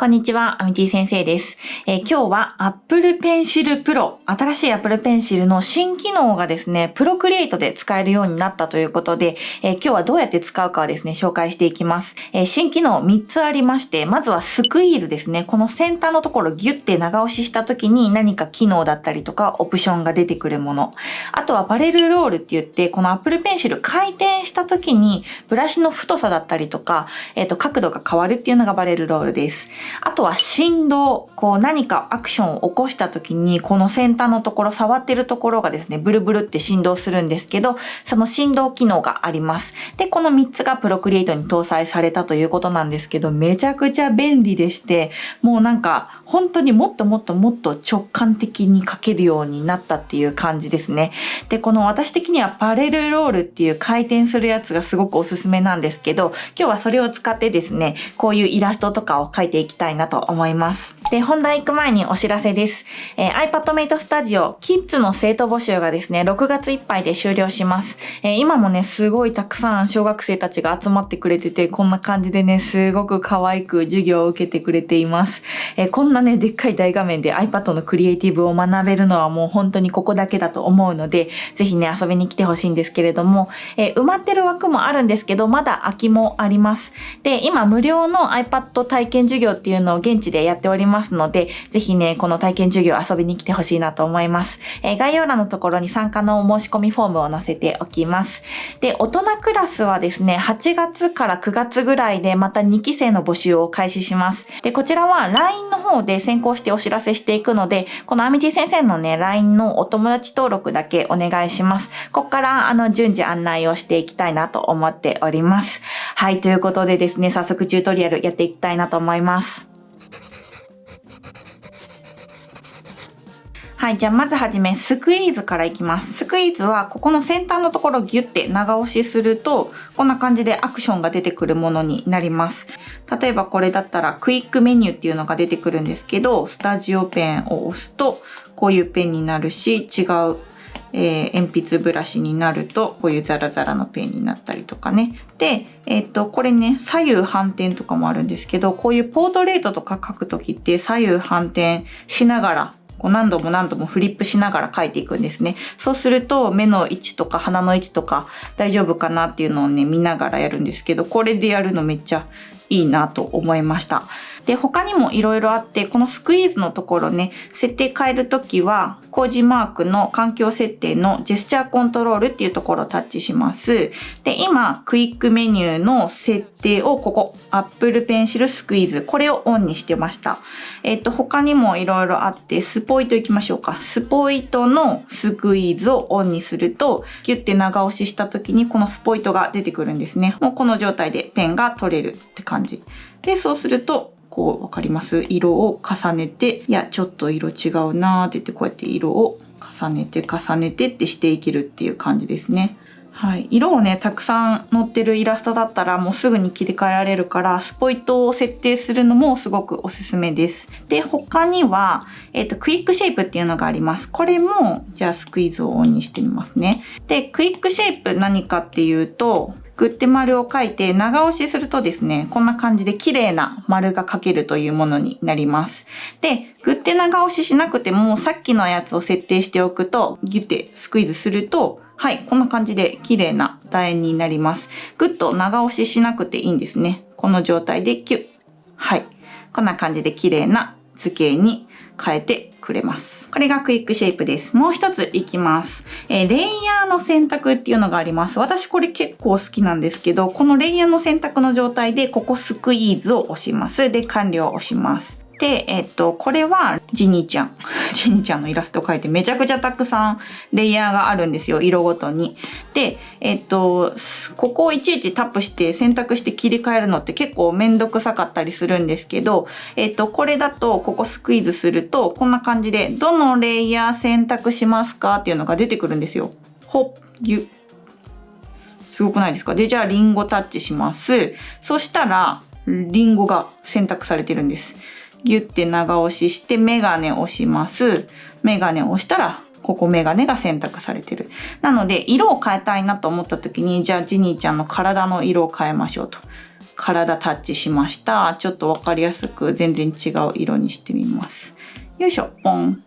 こんにちは、アミティ先生です。今日は Apple Pencil Pro、新しい Apple Pencil の新機能がですね、Procreate で使えるようになったということで、今日はどうやって使うかをですね、紹介していきます。新機能3つありまして、まずはスクイーズですね。この先端のところギュッて長押しした時に何か機能だったりとかオプションが出てくるもの。あとはバレルロールって言って、この Apple Pencil 回転した時にブラシの太さだったりとか、角度が変わるっていうのがバレルロールです。あとは振動、何かアクションを起こした時にこの先端のところ、触ってるところがですね、ブルブルって振動するんですけど、その振動機能があります。で、この3つがプロクリエイトに搭載されたということなんですけど、めちゃくちゃ便利でして、もうなんか本当にもっと直感的に描けるようになったっていう感じですね。で、この私的にはバレルロールっていう回転するやつがすごくおすすめなんですけど、今日はそれを使ってですね、こういうイラストとかを描いていきたいなと思います。で、本題行く前にお知らせです。iPadMate Studio Kids の生徒募集がですね、6月いっぱいで終了します。今もね、すごいたくさん小学生たちが集まってくれてて、こんな感じでね、すごく可愛く授業を受けてくれています。こんなね、でっかい大画面で iPad のクリエイティブを学べるのはもう本当にここだけだと思うので、ぜひね、遊びに来てほしいんですけれども、埋まってる枠もあるんですけど、まだ空きもあります。で、今無料の iPad 体験授業っていうのを現地でやっておりますので、ぜひね、この体験授業遊びに来てほしいなと思います。概要欄のところに参加のお申し込みフォームを載せておきます。で、大人クラスはですね、8月から9月ぐらいでまた2期生の募集を開始します。で、こちらは LINE の方で先行してお知らせしていくので、このアミティ先生のね、LINE のお友達登録だけお願いします。ここから順次案内をしていきたいなと思っております。はい、ということでですね、早速チュートリアルやっていきたいなと思います。はい、じゃあまずはじめスクイーズからいきます。スクイーズはここの先端のところをギュッて長押しすると、こんな感じでアクションが出てくるものになります。例えばこれだったらクイックメニューっていうのが出てくるんですけど、スタジオペンを押すとこういうペンになるし、違う鉛筆ブラシになるとこういうザラザラのペンになったりとかね。で、これね、左右反転とかもあるんですけど、こういうポートレートとか書くときって左右反転しながら何度もフリップしながら書いていくんですね。そうすると目の位置とか鼻の位置とか大丈夫かなっていうのをね、見ながらやるんですけど、これでやるのめっちゃいいなと思いました。で、他にもいろいろあって、このスクイーズのところね、設定変えるときは、コージマークの環境設定のジェスチャーコントロールっていうところをタッチします。で、今、クイックメニューの設定をここ、Apple Pencil スクイーズ、これをオンにしてました。他にもいろいろあって、スポイトいきましょうか。スポイトのスクイーズをオンにすると、ギュッて長押ししたときにこのスポイトが出てくるんですね。もうこの状態でペンが取れるって感じ。で、そうすると、わかります？色を重ねて、いや、ちょっと色違うなーって言って、こうやって色を重ねてってしていけるっていう感じですね。はい。色をね、たくさん載ってるイラストだったらもうすぐに切り替えられるから、スポイトを設定するのもすごくおすすめです。で、他には、クイックシェイプっていうのがあります。これも、じゃあスクイーズをオンにしてみますね。で、クイックシェイプ何かっていうと、グッて丸を書いて長押しするとですね、こんな感じで綺麗な丸が書けるというものになります。で、グッて長押ししなくてもさっきのやつを設定しておくと、ギュッてスクイーズすると、はい、こんな感じで綺麗な楕円になります。グッと長押ししなくていいんですね。この状態でキュッ。はい、こんな感じで綺麗な図形に変えてくれます。これがクイックシェイプです。もう一ついきます。レイヤーの選択っていうのがあります。私これ結構好きなんですけど、このレイヤーの選択の状態でここスクイーズを押します。で、完了を押します。で、これはジニーちゃん。ジニーちゃんのイラストを描いてめちゃくちゃたくさんレイヤーがあるんですよ。色ごとに。で、ここをいちいちタップして選択して切り替えるのって結構めんどくさかったりするんですけど、これだとここスクイーズするとこんな感じでどのレイヤー選択しますかっていうのが出てくるんですよ。ほっ、ぎゅ。すごくないですか？で、じゃあリンゴタッチします。そしたらリンゴが選択されてるんです。ギュッて長押ししてメガネを押します。メガネを押したらここメガネが選択されてる。なので色を変えたいなと思った時に、じゃあジニーちゃんの体の色を変えましょうと。体タッチしました。ちょっとわかりやすく全然違う色にしてみます。よいしょ、ポン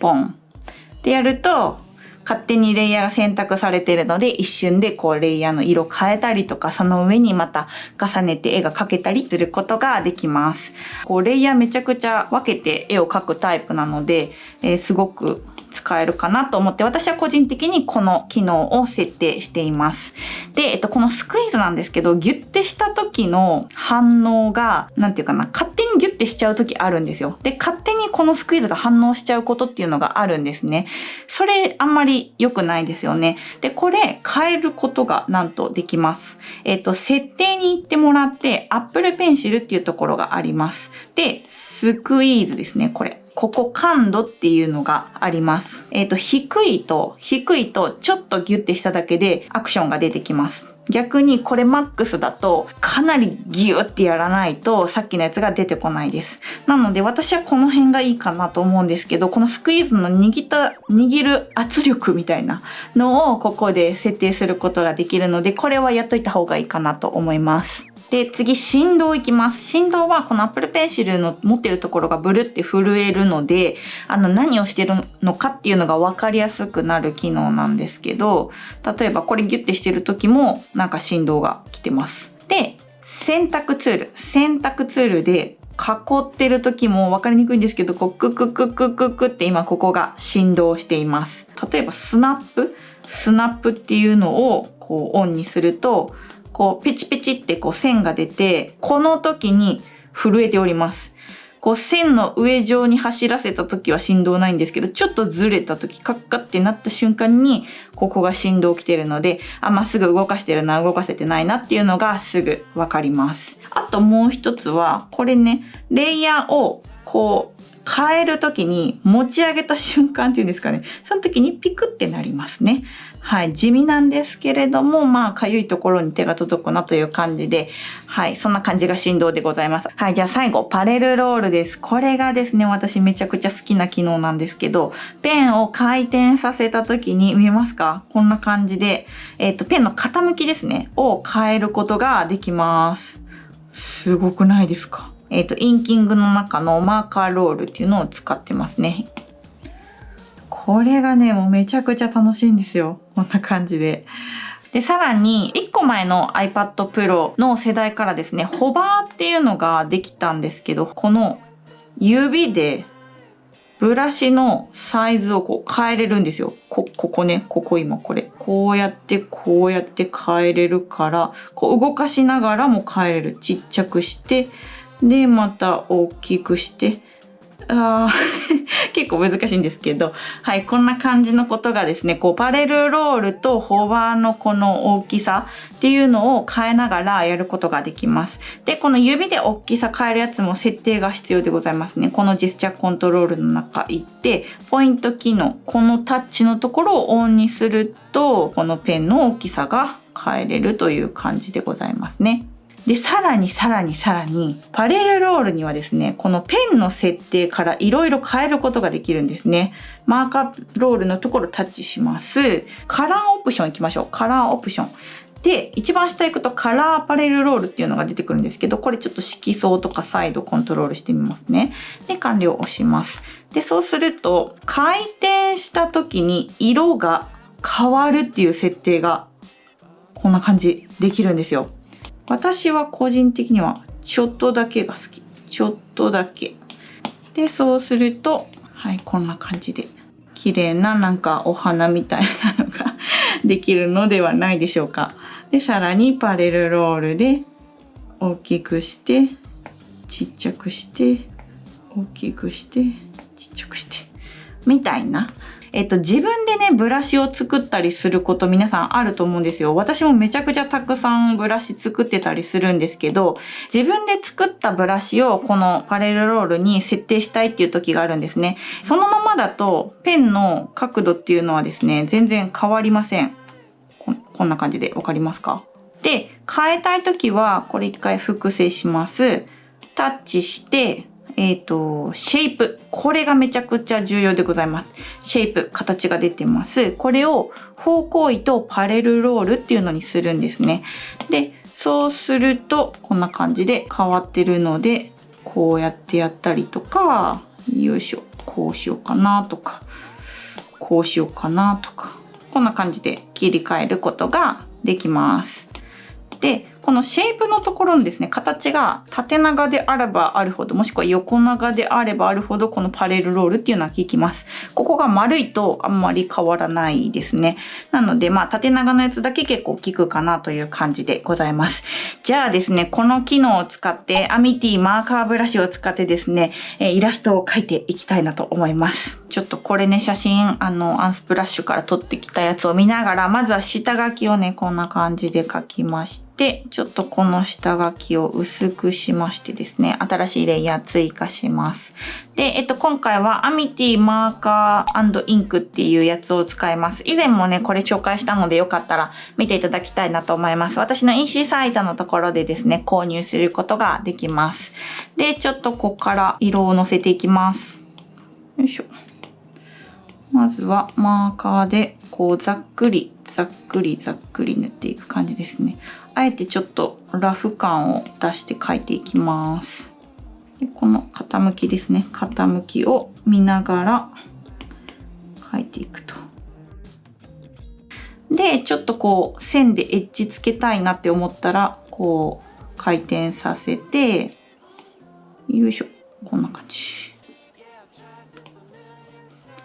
ポンってやると勝手にレイヤーが選択されているので、一瞬でこうレイヤーの色変えたりとか、その上にまた重ねて絵が描けたりすることができます。こうレイヤーめちゃくちゃ分けて絵を描くタイプなので、すごく使えるかなと思って、私は個人的にこの機能を設定しています。で、このスクイーズなんですけど、ギュッてした時の反応が、なんていうかな、勝手にギュッてしちゃう時あるんですよ。で、勝手にこのスクイーズが反応しちゃうことっていうのがあるんですね。それあんまり良くないですよね。で、これ変えることがなんとできます。設定に行ってもらって、Apple Pencil っていうところがあります。で、スクイーズですね、これ。ここ感度っていうのがあります。低いとちょっとギュッてしただけでアクションが出てきます。逆にこれマックスだとかなりギュッてやらないとさっきのやつが出てこないです。なので私はこの辺がいいかなと思うんですけど、このスクイーズの握る圧力みたいなのをここで設定することができるので、これはやっといた方がいいかなと思います。で、次、振動いきます。振動はこの Apple Pencil の持ってるところがブルって震えるので、何をしてるのかっていうのが分かりやすくなる機能なんですけど、例えばこれギュッてしてる時もなんか振動が来てます。で、選択ツールで囲ってる時も分かりにくいんですけど、こうククククククって今ここが振動しています。例えばスナップっていうのをこうオンにすると、こうペチペチってこう線が出て、この時に震えております。こう線の上上に走らせた時は振動ないんですけど、ちょっとずれた時カッカってなった瞬間にここが振動来てるので、まっすぐ動かしてるな、動かせてないなっていうのがすぐわかります。あともう一つはこれね、レイヤーをこう変える時に持ち上げた瞬間っていうんですかね、その時にピクってなりますね。はい、地味なんですけれども、かゆいところに手が届くなという感じで、はい、そんな感じが振動でございます。はい、じゃあ最後、パレルロールです。これがですね、私めちゃくちゃ好きな機能なんですけど、ペンを回転させた時に、見えますか？こんな感じで、ペンの傾きですね、を変えることができます。すごくないですか？インキングの中のマーカーロールっていうのを使ってますね。これがね、もうめちゃくちゃ楽しいんですよ。こんな感じで。で、さらに、1個前の iPad Pro の世代からですね、ホバーっていうのができたんですけど、この指でブラシのサイズをこう変えれるんですよ。ここね、今これ。こうやって変えれるから、こう動かしながらも変えれる。ちっちゃくして、で、また大きくして、結構難しいんですけど、はい、こんな感じのことがですね、こうパレルロールとホバーのこの大きさっていうのを変えながらやることができます。で、この指で大きさ変えるやつも設定が必要でございますね。このジェスチャーコントロールの中行って、ポイント機能、このタッチのところをオンにすると、このペンの大きさが変えれるという感じでございますね。で、さらに、パレルロールにはですね、このペンの設定からいろいろ変えることができるんですね。マーカーロールのところタッチします。カラーオプション行きましょう。カラーオプション。で、一番下行くとカラーパレルロールっていうのが出てくるんですけど、これちょっと色相とか再度コントロールしてみますね。で、完了を押します。で、そうすると、回転した時に色が変わるっていう設定が、こんな感じできるんですよ。私は個人的にはちょっとだけが好き。ちょっとだけ。で、そうすると、はい、こんな感じで綺麗ななんかお花みたいなのができるのではないでしょうか。で、さらにパレルロールで大きくして、ちっちゃくして、大きくして、ちっちゃくして、みたいな。自分でね、ブラシを作ったりすること皆さんあると思うんですよ。私もめちゃくちゃたくさんブラシ作ってたりするんですけど、自分で作ったブラシをこのパレルロールに設定したいっていう時があるんですね。そのままだとペンの角度っていうのはですね、全然変わりません。こんな感じでわかりますか？で、変えたい時はこれ一回複製します。タッチして、シェイプ。これがめちゃくちゃ重要でございます。シェイプ、形が出てます。これを方向位とパレルロールっていうのにするんですね。で、そうするとこんな感じで変わってるので、こうやってやったりとか、よいしょ、こうしようかなとか、こうしようかなとか、こんな感じで切り替えることができます。で、このシェイプのところにですね、形が縦長であればあるほど、もしくは横長であればあるほど、このパレルロールっていうのは効きます。ここが丸いとあんまり変わらないですね。なので、縦長のやつだけ結構効くかなという感じでございます。じゃあですね、この機能を使って、アミティマーカーブラシを使ってですね、イラストを描いていきたいなと思います。ちょっとこれね、写真、アンスプラッシュから撮ってきたやつを見ながら、まずは下書きをね、こんな感じで描きまして、ちょっとこの下書きを薄くしましてですね、新しいレイヤー追加します。で、今回はアミティマーカー&インクっていうやつを使います。以前もね、これ紹介したのでよかったら見ていただきたいなと思います。私の EC サイトのところでですね、購入することができます。で、ちょっとここから色をのせていきます。よいしょ。まずはマーカーでこうざっくりざっくりざっくり塗っていく感じですね。あえてちょっとラフ感を出して描いていきます。でこの傾きですね。傾きを見ながら描いていくと。で、ちょっとこう線でエッジつけたいなって思ったらこう回転させて、よいしょ、こんな感じ。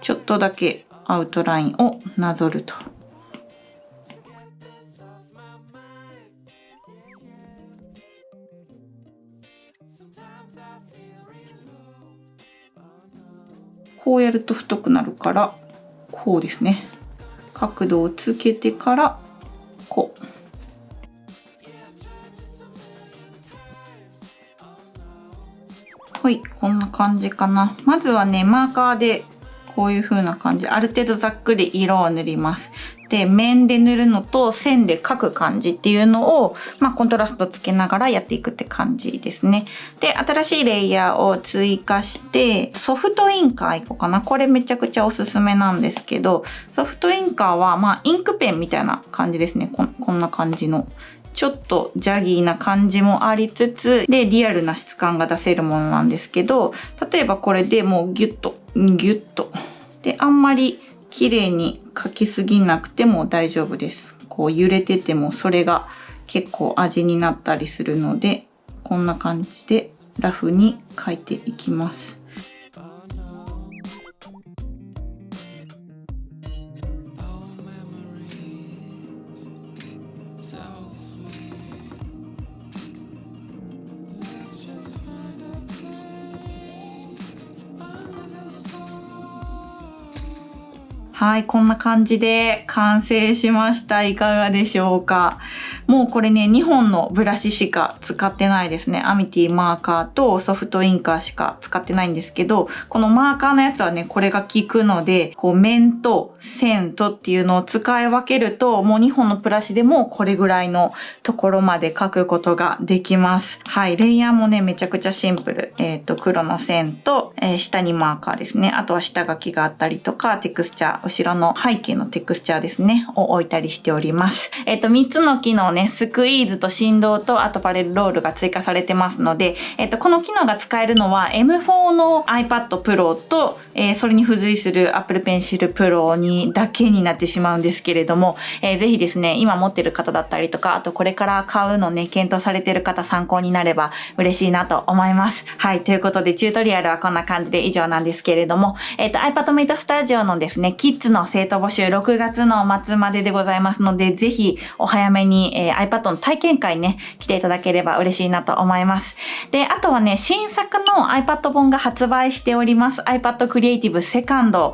ちょっとだけアウトラインをなぞると。こうやると太くなるから、こうですね。角度をつけてから、こう。はい、こんな感じかな。まずはね、マーカーでこういう風な感じ、ある程度ざっくり色を塗ります。で、面で塗るのと線で描く感じっていうのを、コントラストつけながらやっていくって感じですね。で、新しいレイヤーを追加して、ソフトインカーいこうかな。これめちゃくちゃおすすめなんですけど、ソフトインカーは、インクペンみたいな感じですね。こんな感じの。ちょっとジャギーな感じもありつつ、で、リアルな質感が出せるものなんですけど、例えばこれでもうギュッと、ギュッと。で、あんまり綺麗に描きすぎなくても大丈夫です。こう揺れててもそれが結構味になったりするので、こんな感じでラフに描いていきます。はい、こんな感じで完成しました。いかがでしょうか。もうこれね、2本のブラシしか使ってないですね。アミティマーカーとソフトインカーしか使ってないんですけど、このマーカーのやつはね、これが効くので、こう面と線とっていうのを使い分けると、もう2本のブラシでもこれぐらいのところまで描くことができます。はい、レイヤーもね、めちゃくちゃシンプル。黒の線と、下にマーカーですね。あとは下書きがあったりとか、テクスチャー、後ろの背景のテクスチャーですね、を置いたりしております。3つの機能ね、スクイーズと振動と、あとパレルロールが追加されてますので、この機能が使えるのは M4 の iPad Pro と、それに付随する Apple Pencil Pro にだけになってしまうんですけれども、ぜひですね、今持ってる方だったりとか、あとこれから買うのね、検討されてる方参考になれば嬉しいなと思います。はい、ということでチュートリアルはこんな感じで以上なんですけれども、iPadMate Studio のですね、キッズの生徒募集6月の末まででございますので、ぜひお早めに、iPad の体験会ね、来ていただければ嬉しいなと思います。で、あとはね、新作の iPad 本が発売しております。iPad Creative Second。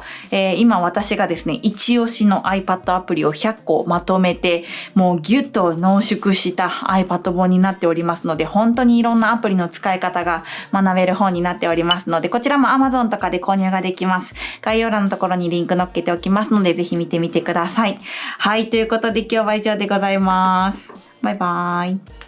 今私がですね、一押しの iPad アプリを100個まとめて、もうギュッと濃縮した iPad 本になっておりますので、本当にいろんなアプリの使い方が学べる本になっておりますので、こちらも Amazon とかで購入ができます。概要欄のところにリンク載っけておきますので、ぜひ見てみてください。はい、ということで今日は以上でございます。バイバーイ。